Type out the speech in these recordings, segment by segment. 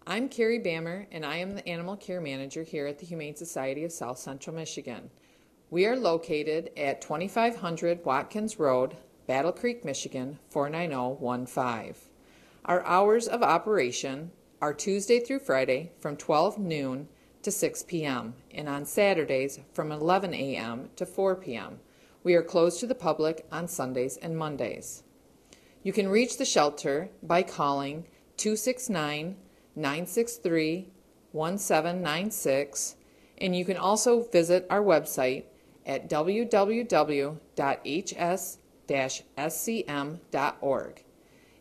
I'm Carrie Bammer, and I am the Animal Care Manager here at the Humane Society of South Central Michigan. We are located at 2500 Watkins Road, Battle Creek, Michigan, 49015. Our hours of operation are Tuesday through Friday from 12 noon to 6 p.m. and on Saturdays from 11 a.m. to 4 p.m. We are closed to the public on Sundays and Mondays. You can reach the shelter by calling 269-963-1796, and you can also visit our website at www.hs-scm.org.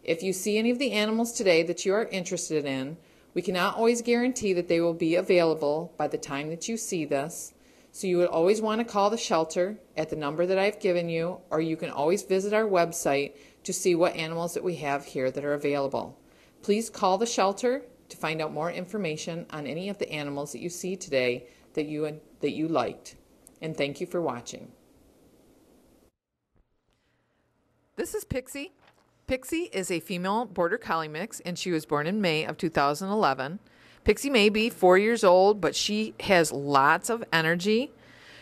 If you see any of the animals today that you are interested in, we cannot always guarantee that they will be available by the time that you see this, so you would always want to call the shelter at the number that I've given you, or you can always visit our website to see what animals that we have here that are available. Please call the shelter to find out more information on any of the animals that you see today that you liked. And thank you for watching. This is Pixie. Pixie is a female Border Collie mix, and she was born in May of 2011. Pixie may be 4 years old, but she has lots of energy.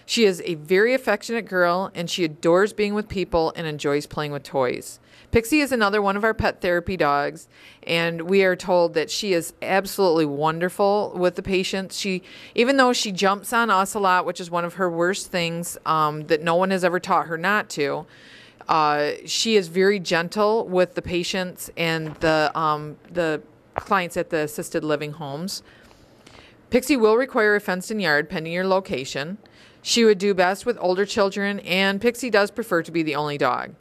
She is a very affectionate girl, and she adores being with people and enjoys playing with toys. Pixie is another one of our pet therapy dogs, and we are told that she is absolutely wonderful with the patients. Even though she jumps on us a lot, which is one of her worst things that no one has ever taught her not to, she is very gentle with the patients and the clients at the assisted living homes. Pixie will require a fenced-in yard pending your location. She would do best with older children, and Pixie does prefer to be the only dog.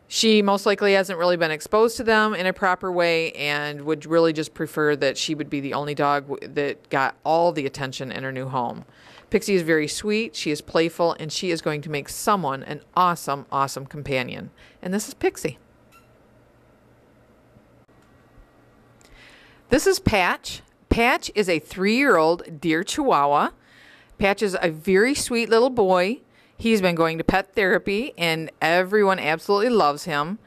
She most likely hasn't really been exposed to them in a proper way and would really just prefer that she would be the only dog that got all the attention in her new home. Pixie is very sweet, she is playful, and she is going to make someone an awesome, awesome companion. And this is Pixie. This is Patch. Patch is a 3-year-old deer Chihuahua. Patch is a very sweet little boy. He's been going to pet therapy, and everyone absolutely loves him.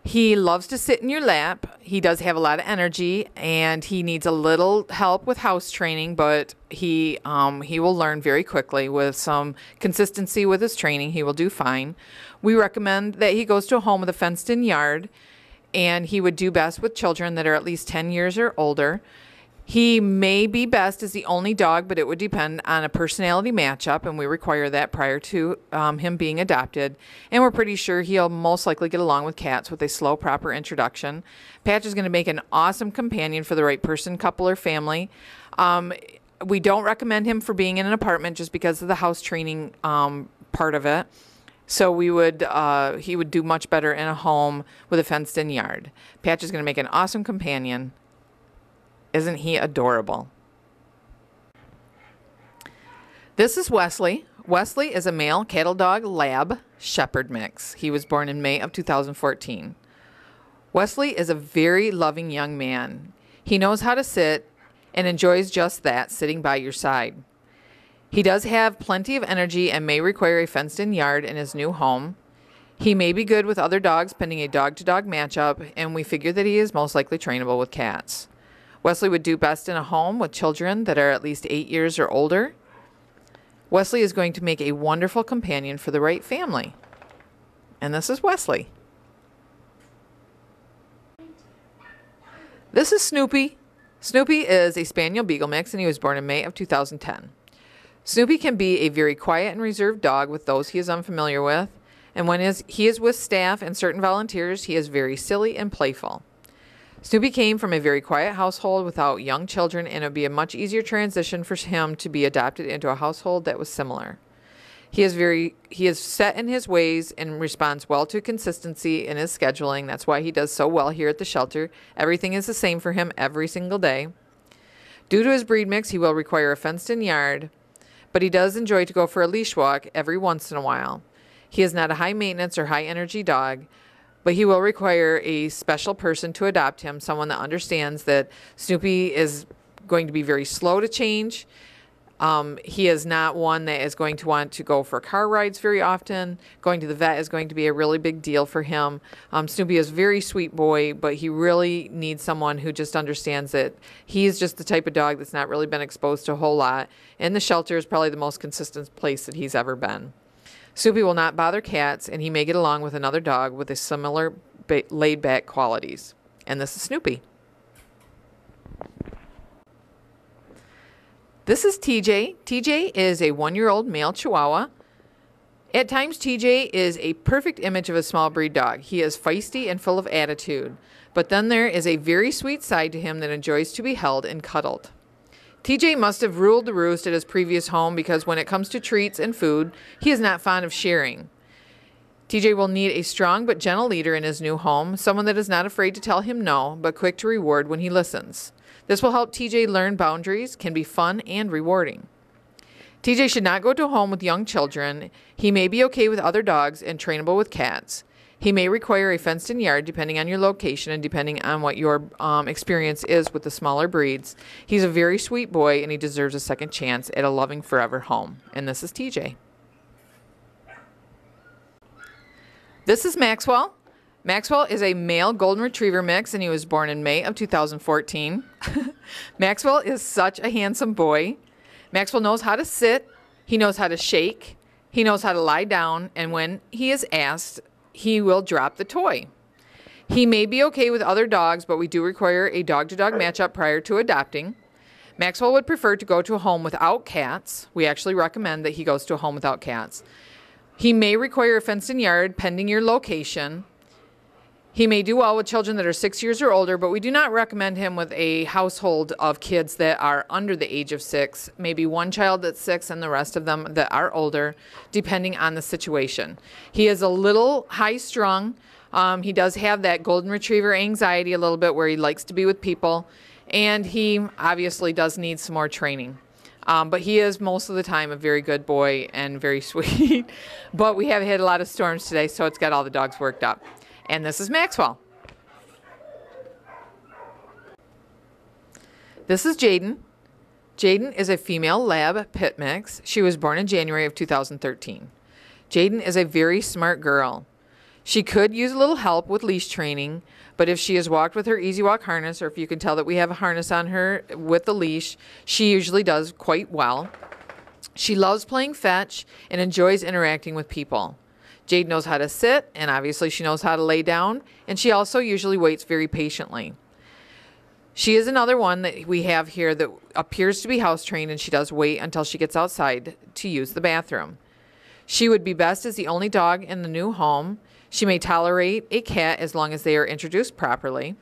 He loves to sit in your lap. He does have a lot of energy, and he needs a little help with house training, but he will learn very quickly. With some consistency with his training, he will do fine. We recommend that he goes to a home with a fenced-in yard, and he would do best with children that are at least 10 years or older. He may be best as the only dog, but it would depend on a personality matchup, and we require that prior to him being adopted. And we're pretty sure he'll most likely get along with cats with a slow, proper introduction. Patch is going to make an awesome companion for the right person, couple, or family. We don't recommend him for being in an apartment just because of the house training part of it. So he would do much better in a home with a fenced-in yard. Patch is going to make an awesome companion. Isn't he adorable? This is Wesley. Wesley is a male cattle dog lab shepherd mix. He was born in May of 2014. Wesley is a very loving young man. He knows how to sit and enjoys just that, sitting by your side. He does have plenty of energy and may require a fenced-in yard in his new home. He may be good with other dogs pending a dog-to-dog matchup, and we figure that he is most likely trainable with cats. Wesley would do best in a home with children that are at least 8 years or older. Wesley is going to make a wonderful companion for the right family. And this is Wesley. This is Snoopy. Snoopy is a Spaniel Beagle mix, and he was born in May of 2010. Snoopy can be a very quiet and reserved dog with those he is unfamiliar with, and when he is with staff and certain volunteers, he is very silly and playful. Snoopy came from a very quiet household without young children, and it would be a much easier transition for him to be adopted into a household that was similar. He is set in his ways and responds well to consistency in his scheduling. That's why he does so well here at the shelter. Everything is the same for him every single day. Due to his breed mix, he will require a fenced-in yard, but he does enjoy to go for a leash walk every once in a while. He is not a high-maintenance or high-energy dog, but he will require a special person to adopt him, someone that understands that Snoopy is going to be very slow to change. He is not one that is going to want to go for car rides very often. Going to the vet is going to be a really big deal for him. Snoopy is a very sweet boy, but he really needs someone who just understands that he's just the type of dog that's not really been exposed to a whole lot. And the shelter is probably the most consistent place that he's ever been. Snoopy will not bother cats, and he may get along with another dog with a similar laid-back qualities. And this is Snoopy. This is TJ. TJ is a 1-year-old male Chihuahua. At times, TJ is a perfect image of a small breed dog. He is feisty and full of attitude. But then there is a very sweet side to him that enjoys to be held and cuddled. TJ must have ruled the roost at his previous home because when it comes to treats and food, he is not fond of sharing. TJ will need a strong but gentle leader in his new home, someone that is not afraid to tell him no, but quick to reward when he listens. This will help TJ learn boundaries, can be fun and rewarding. TJ should not go to a home with young children. He may be okay with other dogs and trainable with cats. He may require a fenced-in yard depending on your location and depending on what your experience is with the smaller breeds. He's a very sweet boy and he deserves a second chance at a loving forever home. And this is TJ. This is Maxwell. Maxwell is a male golden retriever mix, and he was born in May of 2014. Maxwell is such a handsome boy. Maxwell knows how to sit, he knows how to shake, he knows how to lie down, and when he is asked, he will drop the toy. He may be okay with other dogs, but we do require a dog-to-dog matchup prior to adopting. Maxwell would prefer to go to a home without cats. We actually recommend that he goes to a home without cats. He may require a fenced-in yard pending your location. He may do well with children that are 6 years or older, but we do not recommend him with a household of kids that are under the age of 6, maybe one child that's 6 and the rest of them that are older, depending on the situation. He is a little high-strung. He does have that golden retriever anxiety a little bit where he likes to be with people, and he obviously does need some more training. But he is most of the time a very good boy and very sweet. But we have had a lot of storms today, so it's got all the dogs worked up. And this is Maxwell. This is Jaden. Jaden is a female lab pit mix. She was born in January of 2013. Jaden is a very smart girl. She could use a little help with leash training, but if she has walked with her Easy Walk harness, or if you can tell that we have a harness on her with the leash, she usually does quite well. She loves playing fetch and enjoys interacting with people. Jade knows how to sit, and obviously she knows how to lay down, and she also usually waits very patiently. She is another one that we have here that appears to be house trained, and she does wait until she gets outside to use the bathroom. She would be best as the only dog in the new home. She may tolerate a cat as long as they are introduced properly.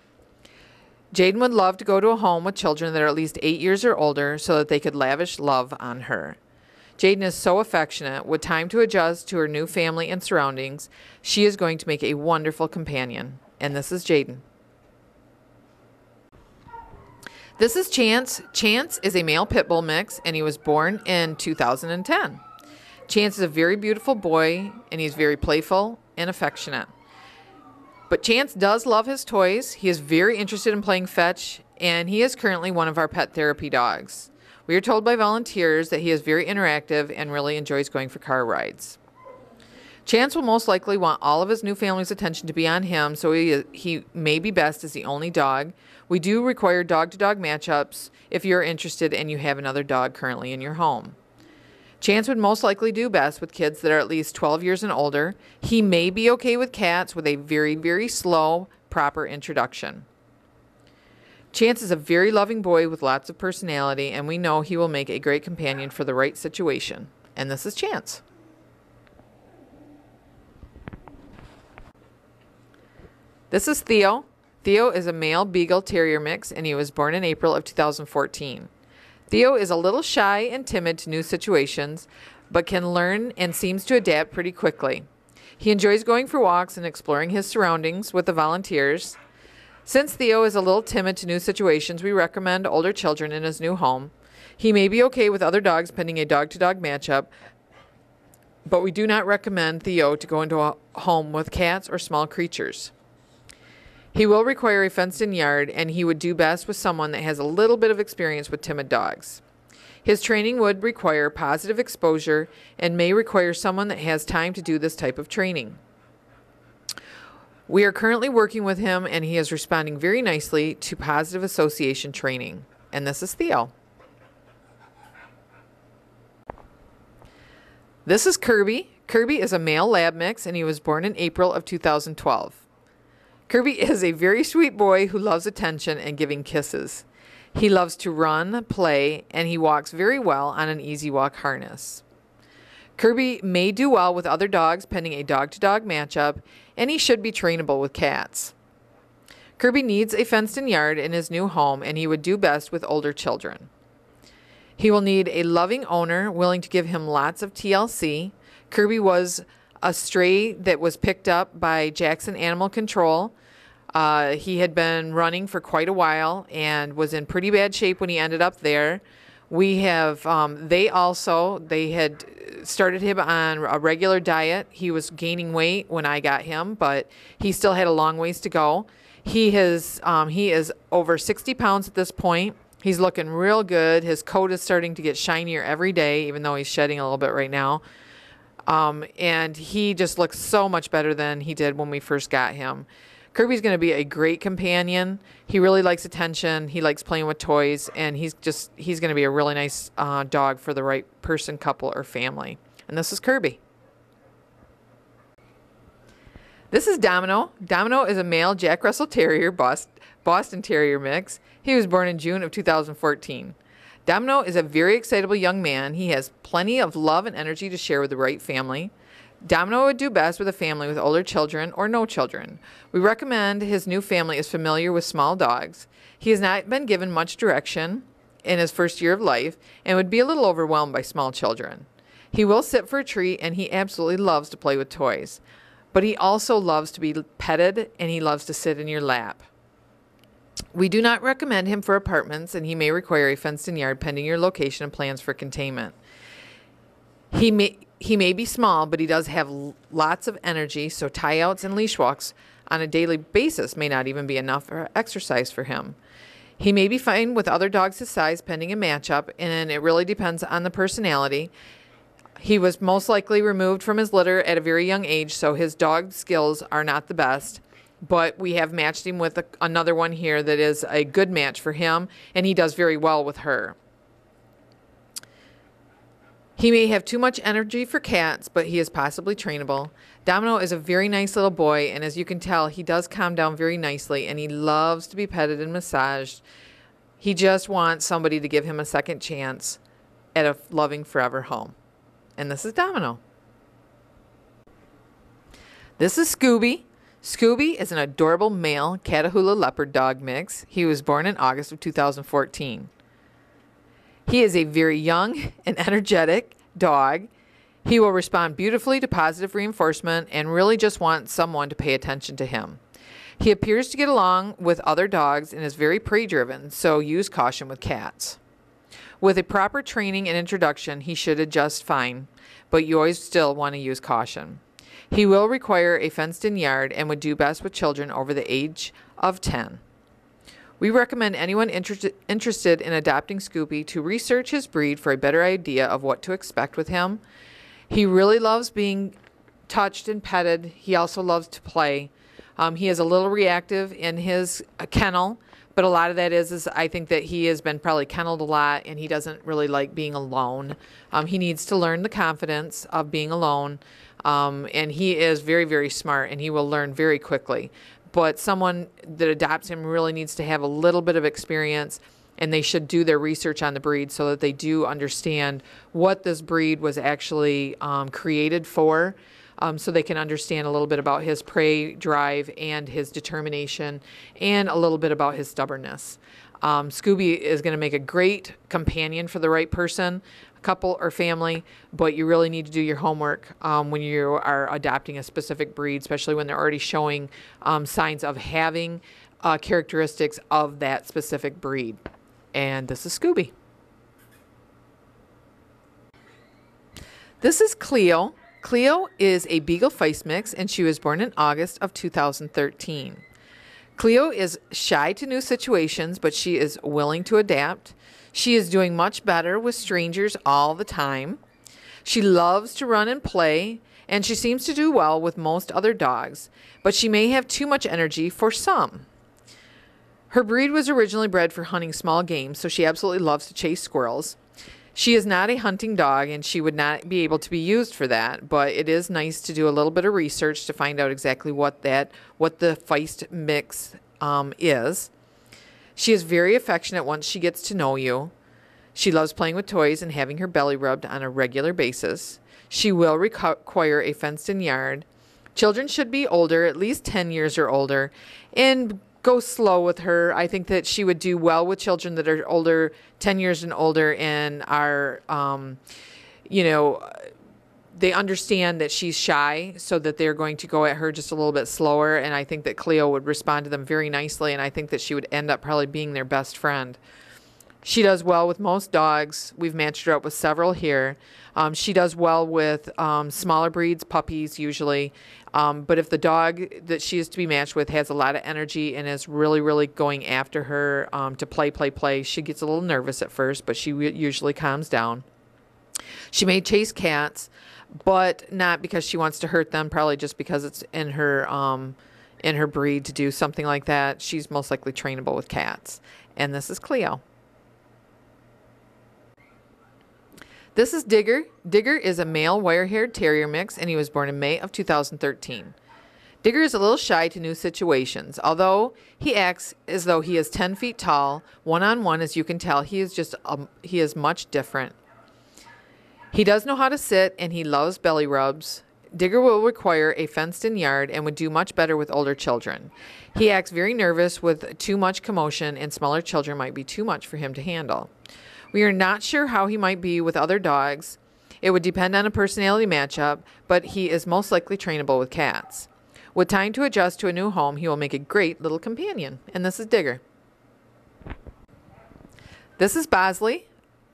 Jaden would love to go to a home with children that are at least 8 years or older so that they could lavish love on her. Jaden is so affectionate. With time to adjust to her new family and surroundings, she is going to make a wonderful companion. And this is Jaden. This is Chance. Chance is a male pit bull mix, and he was born in 2010. Chance is a very beautiful boy, and he's very playful and affectionate. But Chance does love his toys. He is very interested in playing fetch, and he is currently one of our pet therapy dogs. We are told by volunteers that he is very interactive and really enjoys going for car rides. Chance will most likely want all of his new family's attention to be on him, so he may be best as the only dog. We do require dog-to-dog matchups if you're interested and you have another dog currently in your home. Chance would most likely do best with kids that are at least 12 years and older. He may be okay with cats with a very, very slow, proper introduction. Chance is a very loving boy with lots of personality, and we know he will make a great companion for the right situation. And this is Chance. This is Theo. Theo is a male Beagle Terrier mix, and he was born in April of 2014. Theo is a little shy and timid to new situations, but can learn and seems to adapt pretty quickly. He enjoys going for walks and exploring his surroundings with the volunteers. Since Theo is a little timid to new situations, we recommend older children in his new home. He may be okay with other dogs pending a dog-to-dog matchup, but we do not recommend Theo to go into a home with cats or small creatures. He will require a fenced-in yard, and he would do best with someone that has a little bit of experience with timid dogs. His training would require positive exposure and may require someone that has time to do this type of training. We are currently working with him, and he is responding very nicely to positive association training. And this is Theo. This is Kirby. Kirby is a male lab mix, and he was born in April of 2012. Kirby is a very sweet boy who loves attention and giving kisses. He loves to run, play, and he walks very well on an Easy Walk harness. Kirby may do well with other dogs pending a dog-to-dog matchup, and he should be trainable with cats. Kirby needs a fenced-in yard in his new home, and he would do best with older children. He will need a loving owner willing to give him lots of TLC. Kirby was a stray that was picked up by Jackson Animal Control. He had been running for quite a while and was in pretty bad shape when he ended up there. We have, they had started him on a regular diet. He was gaining weight when I got him, but he still had a long ways to go. He is over 60 pounds at this point. He's looking real good. His coat is starting to get shinier every day, even though he's shedding a little bit right now. And he just looks so much better than he did when we first got him. Kirby's going to be a great companion. He really likes attention. He likes playing with toys, and he's going to be a really nice dog for the right person, couple, or family. And this is Kirby. This is Domino. Domino is a male Jack Russell Terrier Boston Terrier mix. He was born in June of 2014. Domino is a very excitable young man. He has plenty of love and energy to share with the right family. Domino would do best with a family with older children or no children. We recommend his new family is familiar with small dogs. He has not been given much direction in his first year of life and would be a little overwhelmed by small children. He will sit for a treat, and he absolutely loves to play with toys. But he also loves to be petted, and he loves to sit in your lap. We do not recommend him for apartments, and he may require a fenced-in yard pending your location and plans for containment. He may be small, but he does have lots of energy, so tie-outs and leash walks on a daily basis may not even be enough for exercise for him. He may be fine with other dogs his size pending a matchup, and it really depends on the personality. He was most likely removed from his litter at a very young age, so his dog skills are not the best. But we have matched him with another one here that is a good match for him, and he does very well with her. He may have too much energy for cats, but he is possibly trainable. Domino is a very nice little boy, and as you can tell, he does calm down very nicely, and he loves to be petted and massaged. He just wants somebody to give him a second chance at a loving forever home. And this is Domino. This is Scooby. Scooby is an adorable male Catahoula Leopard dog mix. He was born in August of 2014. He is a very young and energetic dog. He will respond beautifully to positive reinforcement and really just wants someone to pay attention to him. He appears to get along with other dogs and is very prey-driven, so use caution with cats. With a proper training and introduction, he should adjust fine, but you always still want to use caution. He will require a fenced-in yard and would do best with children over the age of 10. We recommend anyone interested in adopting Scooby to research his breed for a better idea of what to expect with him. He really loves being touched and petted. He also loves to play. He is a little reactive in his kennel, but a lot of that is I think that he has been probably kenneled a lot, and he doesn't really like being alone. He needs to learn the confidence of being alone, and he is very, very smart, and he will learn very quickly. But someone that adopts him really needs to have a little bit of experience, and they should do their research on the breed so that they do understand what this breed was actually created for. So they can understand a little bit about his prey drive and his determination and a little bit about his stubbornness. Scooby is going to make a great companion for the right person, couple, or family, but you really need to do your homework when you are adopting a specific breed, especially when they're already showing signs of having characteristics of that specific breed. And this is Scooby. This is Cleo. Cleo is a Beagle Feist mix, and she was born in August of 2013. Cleo is shy to new situations, but she is willing to adapt. She is doing much better with strangers all the time. She loves to run and play, and she seems to do well with most other dogs, but she may have too much energy for some. Her breed was originally bred for hunting small game, so she absolutely loves to chase squirrels. She is not a hunting dog, and she would not be able to be used for that, but it is nice to do a little bit of research to find out exactly what the Feist mix is. She is very affectionate once she gets to know you. She loves playing with toys and having her belly rubbed on a regular basis. She will require a fenced-in yard. Children should be older, at least 10 years or older, and go slow with her. I think that she would do well with children that are older, 10 years and older, and are, they understand that she's shy, so that they're going to go at her just a little bit slower. And I think that Cleo would respond to them very nicely, and I think that she would end up probably being their best friend. She does well with most dogs. We've matched her up with several here. She does well with smaller breeds, puppies usually. But if the dog that she is to be matched with has a lot of energy and is really, really going after her to play, she gets a little nervous at first, but she usually calms down. She may chase cats, but not because she wants to hurt them, probably just because it's in her breed to do something like that. She's most likely trainable with cats. And this is Cleo. This is Digger. Digger is a male wire-haired terrier mix, and he was born in May of 2013. Digger is a little shy to new situations. Although he acts as though he is 10 feet tall, one-on-one, as you can tell, he is much different. He does know how to sit, and he loves belly rubs. Digger will require a fenced-in yard and would do much better with older children. He acts very nervous with too much commotion, and smaller children might be too much for him to handle. We are not sure how he might be with other dogs. It would depend on a personality matchup, but he is most likely trainable with cats. With time to adjust to a new home, he will make a great little companion. And this is Digger. This is Bosley.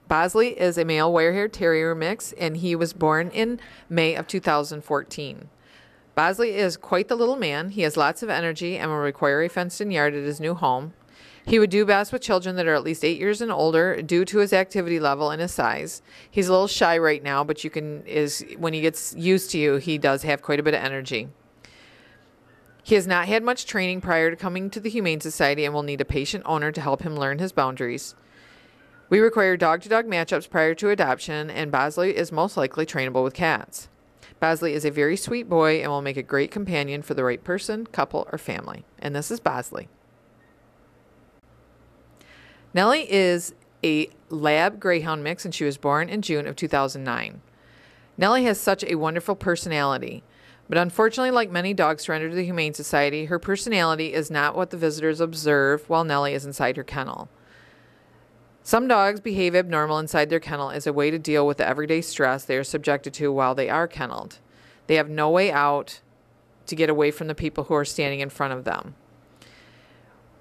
Bosley is a male wire-haired terrier mix, and he was born in May of 2014. Bosley is quite the little man. He has lots of energy and will require a fenced-in yard at his new home. He would do best with children that are at least 8 years and older due to his activity level and his size. He's a little shy right now, but when he gets used to you, he does have quite a bit of energy. He has not had much training prior to coming to the Humane Society and will need a patient owner to help him learn his boundaries. We require dog-to-dog matchups prior to adoption, and Bosley is most likely trainable with cats. Bosley is a very sweet boy and will make a great companion for the right person, couple, or family. And this is Bosley. Nelly is a lab greyhound mix, and she was born in June of 2009. Nelly has such a wonderful personality, but unfortunately, like many dogs surrendered to the Humane Society, her personality is not what the visitors observe while Nelly is inside her kennel. Some dogs behave abnormal inside their kennel as a way to deal with the everyday stress they are subjected to while they are kenneled. They have no way out to get away from the people who are standing in front of them.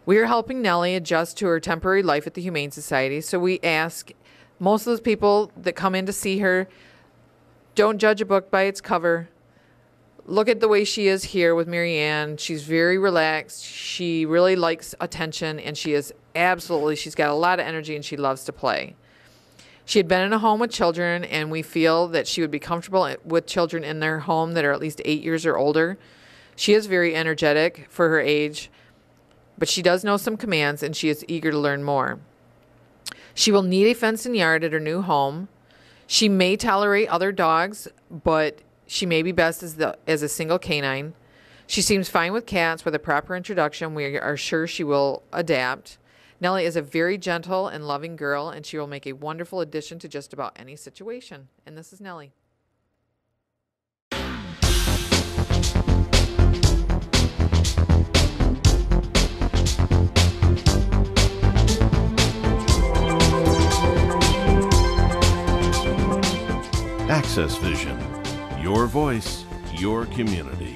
We are helping Nelly adjust to her temporary life at the Humane Society, so we ask most of those people that come in to see her, don't judge a book by its cover. Look at the way she is here with Marianne. She's very relaxed. She really likes attention, and she's got a lot of energy, and she loves to play. She had been in a home with children, and we feel that she would be comfortable with children in their home that are at least 8 years or older. She is very energetic for her age, but she does know some commands, and she is eager to learn more. She will need a fenced-in yard at her new home. She may tolerate other dogs, but she may be best as a single canine. She seems fine with cats. With a proper introduction, we are sure she will adapt. Nelly is a very gentle and loving girl, and she will make a wonderful addition to just about any situation. And this is Nelly. Access Vision, your voice, your community.